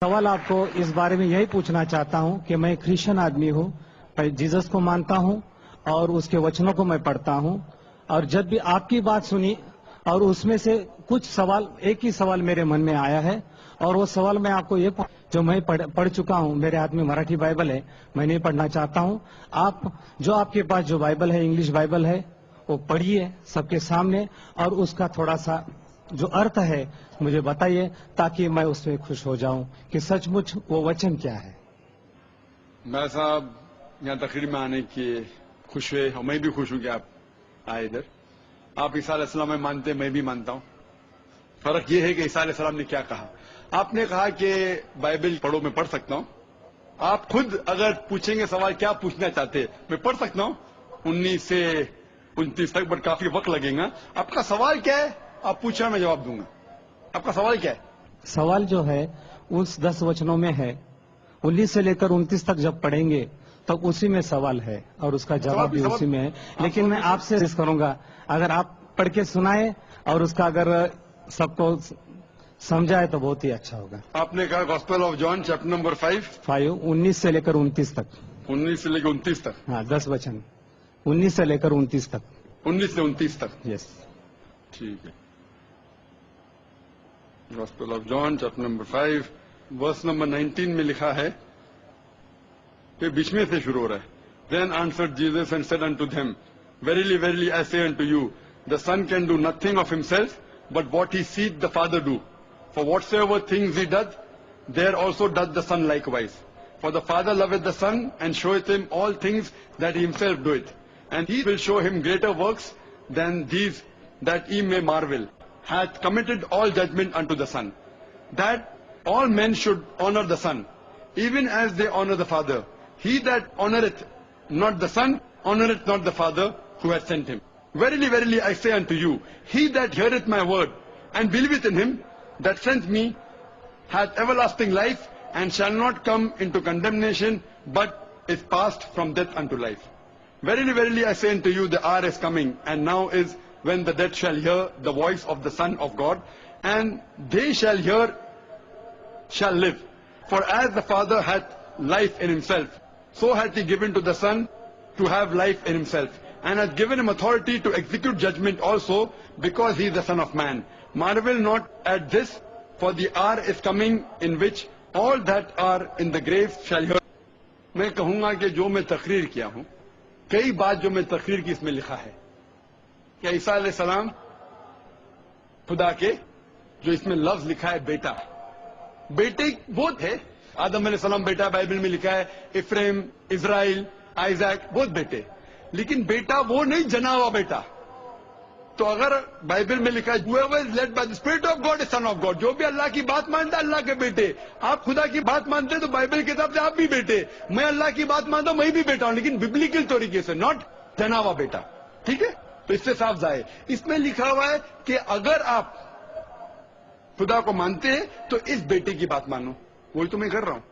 سوال آپ کو اس بارے میں یہی پوچھنا چاہتا ہوں کہ میں کرسچن آدمی ہوں، میں جیزس کو مانتا ہوں اور اس کے وچنوں کو میں پڑھتا ہوں، اور جب بھی آپ کی بات سنی اور اس میں سے کچھ سوال، ایک ہی سوال میرے من میں آیا ہے، اور وہ سوال میں آپ کو یہ جو میں پڑھ چکا ہوں، میرے ہاتھ میں مراٹھی بائبل ہے، میں نہیں پڑھنا چاہتا ہوں، آپ کے پاس جو بائبل ہے، انگلش بائبل ہے، وہ پڑھیے سب کے سامنے اور اس کا تھوڑا سا جو ارتھ ہے مجھے بتائیے تاکہ میں اس میں خوش ہو جاؤں کہ سچ مچ وہ وچن کیا ہے۔ میں صاحب یہاں تقریر میں آنے کی خوش ہوئے، اور میں بھی خوش ہوں کہ آپ آئے ادھر۔ آپ عیسیٰ علیہ السلام میں مانتے ہیں، میں بھی مانتا ہوں۔ فرق یہ ہے کہ عیسیٰ علیہ السلام نے کیا کہا۔ آپ نے کہا کہ بائبل پڑھو، میں پڑھ سکتا ہوں۔ آپ خود اگر پوچھیں گے سوال کیا پوچھنا چاہتے ہیں، میں پڑھ سکتا ہوں 19 سے 29 تک، بٹ کافی وقت لگے گا۔ آپ کا سوال کیا ہے؟ آپ پوچھنا، میں جواب دوں گا۔ آپ کا سوال کیا ہے؟ سوال جو ہے اس 10 وچنوں میں ہے، 19 سے لے کر 29 تک جب پڑھیں گے تو اسی میں سوال ہے اور اس کا جواب بھی اسی میں ہے، لیکن میں آپ سے عرض کروں گا اگر آپ پڑھ کے سنائیں اور اس کا اگر سب کو سمجھائے تو بہت ہی اچھا ہوگا۔ آپ نے کہا gospel of John chapter number 5 19 سے لے کر 29 تک۔ 19 سے لے کر 29 تک؟ ہاں، 10 وچن 19 سے لے کر 29 تک۔ 19 سے 29 تک؟ یس، ٹھیک ہے۔ Gospel of John chapter number 5 verse number 19 میں لکھا ہے کہ بیچ میں سے شروع ہو رہا ہے۔ Then answered Jesus and said unto them, Verily, verily, I say unto you, the Son can do nothing of himself, but what he seeth the Father do. For whatsoever things he doth, there also doth the Son likewise. For the Father loveth the Son, and showeth him all things that he himself doeth. And he will show him greater works than these, that ye may marvel. Hath committed all judgment unto the Son, that all men should honor the Son, even as they honor the Father. He that honoreth not the Son, honoreth not the Father who hath sent him. Verily, verily, I say unto you, he that heareth my word, and believeth in him that sent me, hath everlasting life, and shall not come into condemnation, but is passed from death unto life. Verily, verily, I say unto you, the hour is coming, and now is, when the dead shall hear the voice of the Son of God, and they shall live. For as the Father hath life in himself, so hath he given to the Son to have life in himself, and hath given him authority to execute judgment also, because he is the Son of Man. Marvel not at this, for the hour is coming in which all that are in the graves shall hear. میں کہوں گا کہ جو میں تقریر کیا ہوں، کئی بات جو میں تقریر کی اس میں لکھا ہے کہ عیسیٰ علیہ السلام خدا کے، جو اس میں لفظ لکھا ہے بیٹا، بیٹے بہت ہے۔ آدم علیہ السلام بیٹا بائبل میں لکھا ہے، افریم، اسرائیل، آئزیک، بہت بیٹے، لیکن بیٹا وہ نہیں جنا ہوا بیٹا۔ تو اگر بائبل میں لکھا ہے whoever is led by the spirit of God is son of God، جو بھی اللہ کی بات مانتا ہے اللہ کے بیٹے۔ آپ خدا کی بات مانتے ہیں تو بائبل کے حساب سے آپ بھی بیٹے، میں اللہ کی بات مانتا ہوں، میں بھی بیٹا ہوں، لیکن ببلیکل طریقے سے، ناٹ جنا ہوا بیٹا۔ ٹھیک ہے، تو اس سے صاف ظاہر اس میں لکھا ہوا ہے کہ اگر آپ خدا کو مانتے ہیں تو اس بیٹے کی بات مانو، وہی تو میں کر رہا ہوں۔